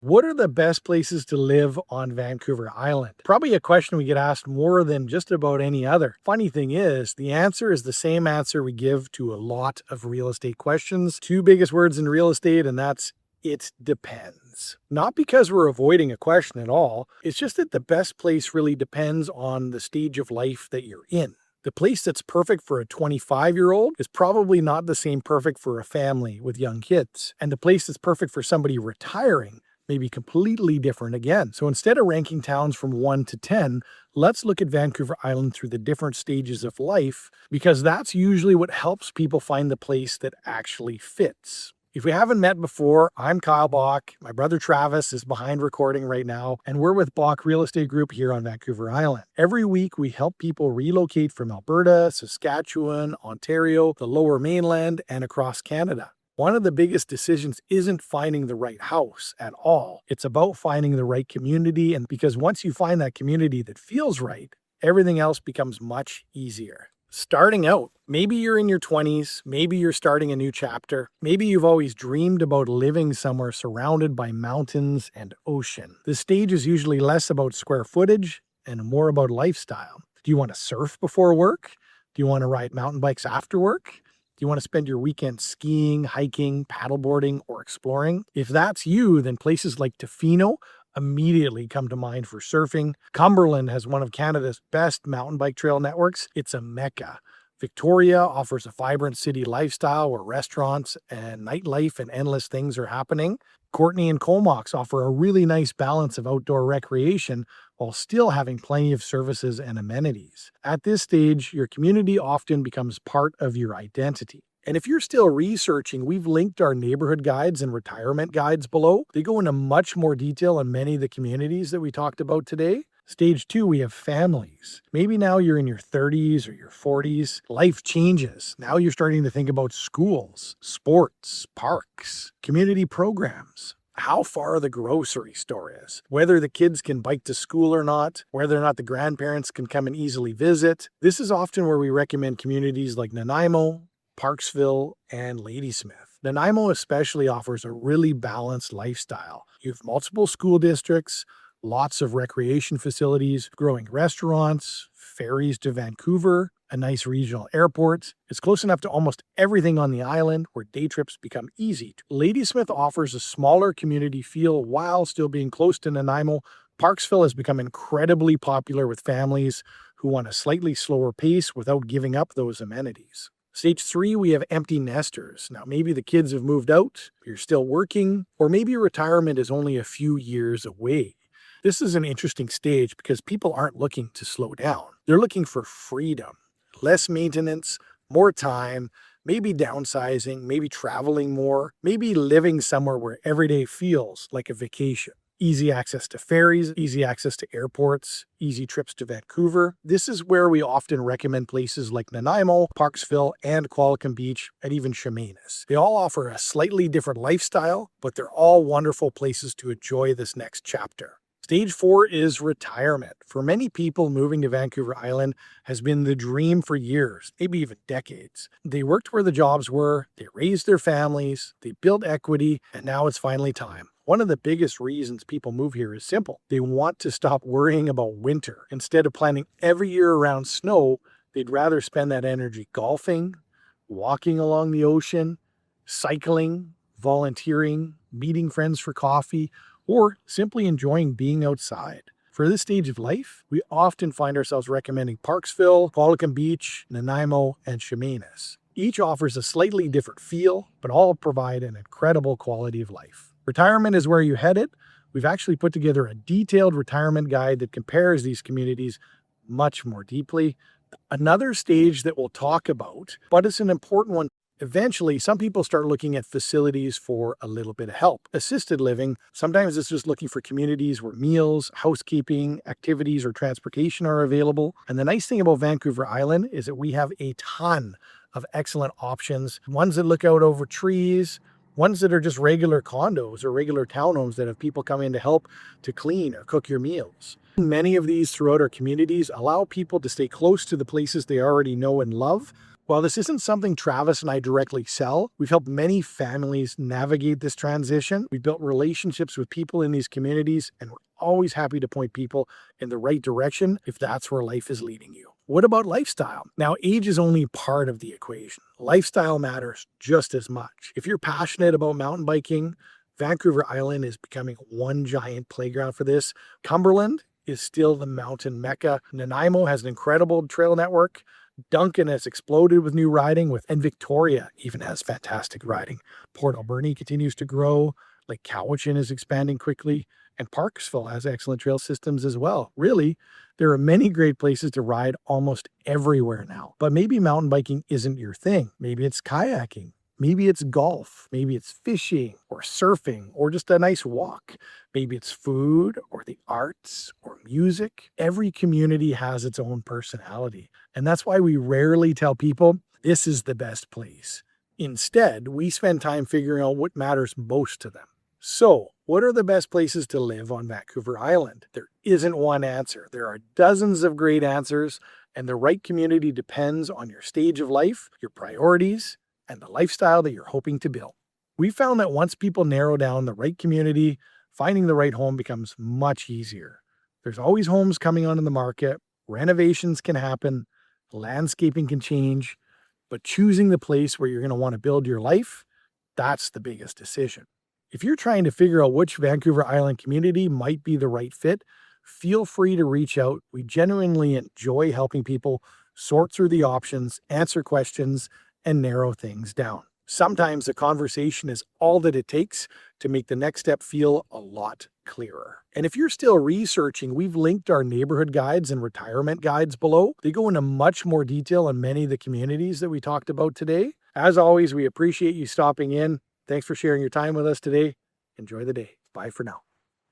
What are the best places to live on Vancouver Island? Probably a question we get asked more than just about any other. Funny thing is, the answer is the same answer we give to a lot of real estate questions. Two biggest words in real estate, and that's it depends. Not because we're avoiding a question at all, it's just that the best place really depends on the stage of life that you're in. The place that's perfect for a 25-year-old is probably not the same perfect for a family with young kids. And the place that's perfect for somebody retiring may be completely different again. So instead of ranking towns from 1 to 10, let's look at Vancouver Island through the different stages of life, because that's usually what helps people find the place that actually fits. If we haven't met before, I'm Kyle Bach. My brother Travis is behind recording right now, and we're with Bach Real Estate Group here on Vancouver Island. Every week, we help people relocate from Alberta, Saskatchewan, Ontario, the Lower Mainland, and across Canada. One of the biggest decisions isn't finding the right house at all. It's about finding the right community, and because once you find that community that feels right, everything else becomes much easier. Starting out, maybe you're in your 20s, maybe you're starting a new chapter, maybe you've always dreamed about living somewhere surrounded by mountains and ocean. The stage is usually less about square footage and more about lifestyle. Do you want to surf before work? Do you want to ride mountain bikes after work? Do you want to spend your weekend skiing, hiking, paddleboarding, or exploring? If that's you, then places like Tofino immediately come to mind for surfing. Cumberland has one of Canada's best mountain bike trail networks. It's a mecca. Victoria offers a vibrant city lifestyle where restaurants and nightlife and endless things are happening. Courtney and Comox offer a really nice balance of outdoor recreation while still having plenty of services and amenities. At this stage, your community often becomes part of your identity. And if you're still researching, we've linked our neighborhood guides and retirement guides below. They go into much more detail on many of the communities that we talked about today. Stage 2, we have families. Maybe now you're in your 30s or your 40s. Life changes. Now you're starting to think about schools, sports, parks, community programs, how far the grocery store is, whether the kids can bike to school or not, whether or not the grandparents can come and easily visit. This is often where we recommend communities like Nanaimo, Parksville, and Ladysmith. Nanaimo especially offers a really balanced lifestyle. You have multiple school districts, lots of recreation facilities, growing restaurants, ferries to Vancouver, a nice regional airport. It's close enough to almost everything on the island where day trips become easy. Ladysmith offers a smaller community feel while still being close to Nanaimo. Parksville has become incredibly popular with families who want a slightly slower pace without giving up those amenities. Stage 3, we have empty nesters. Now, maybe the kids have moved out, you're still working, or maybe your retirement is only a few years away. This is an interesting stage because people aren't looking to slow down. They're looking for freedom, less maintenance, more time, maybe downsizing, maybe traveling more, maybe living somewhere where every day feels like a vacation. Easy access to ferries, easy access to airports, easy trips to Vancouver. This is where we often recommend places like Nanaimo, Parksville, and Qualicum Beach, and even Chemainus. They all offer a slightly different lifestyle, but they're all wonderful places to enjoy this next chapter. Stage 4 is retirement. For many people, moving to Vancouver Island has been the dream for years, maybe even decades. They worked where the jobs were, they raised their families, they built equity, and now it's finally time. One of the biggest reasons people move here is simple. They want to stop worrying about winter. Instead of planning every year around snow, they'd rather spend that energy golfing, walking along the ocean, cycling, volunteering, meeting friends for coffee, or simply enjoying being outside. For this stage of life, we often find ourselves recommending Parksville, Qualicum Beach, Nanaimo, and Chemainus. Each offers a slightly different feel, but all provide an incredible quality of life. Retirement is where you headed. We've actually put together a detailed retirement guide that compares these communities much more deeply. Another stage that we'll talk about, but it's an important one. Eventually, some people start looking at facilities for a little bit of help. Assisted living, sometimes it's just looking for communities where meals, housekeeping, activities, or transportation are available. And the nice thing about Vancouver Island is that we have a ton of excellent options. Ones that look out over trees, ones that are just regular condos or regular townhomes that have people come in to help to clean or cook your meals. Many of these throughout our communities allow people to stay close to the places they already know and love, While this isn't something Travis and I directly sell, we've helped many families navigate this transition. We built relationships with people in these communities, and we're always happy to point people in the right direction if that's where life is leading you. What about lifestyle? Now, age is only part of the equation. Lifestyle matters just as much. If you're passionate about mountain biking, Vancouver Island is becoming one giant playground for this. Cumberland is still the mountain mecca. Nanaimo has an incredible trail network. Duncan has exploded with new riding, and Victoria even has fantastic riding. Port Alberni continues to grow. Lake Cowichan is expanding quickly, and Parksville has excellent trail systems as well. Really, there are many great places to ride almost everywhere now. But maybe mountain biking isn't your thing. Maybe it's kayaking. Maybe it's golf, maybe it's fishing or surfing or just a nice walk. Maybe it's food or the arts or music. Every community has its own personality. And that's why we rarely tell people this is the best place. Instead, we spend time figuring out what matters most to them. So, what are the best places to live on Vancouver Island? There isn't one answer. There are dozens of great answers, and the right community depends on your stage of life, your priorities, and the lifestyle that you're hoping to build. We found that once people narrow down the right community, finding the right home becomes much easier. There's always homes coming onto the market, renovations can happen, landscaping can change, but choosing the place where you're going to want to build your life, that's the biggest decision. If you're trying to figure out which Vancouver Island community might be the right fit, feel free to reach out. We genuinely enjoy helping people sort through the options, answer questions, and narrow things down. Sometimes a conversation is all that it takes to make the next step feel a lot clearer. And if you're still researching, we've linked our neighborhood guides and retirement guides below. They go into much more detail on many of the communities that we talked about today. As always, we appreciate you stopping in. Thanks for sharing your time with us today. Enjoy the day. Bye for now.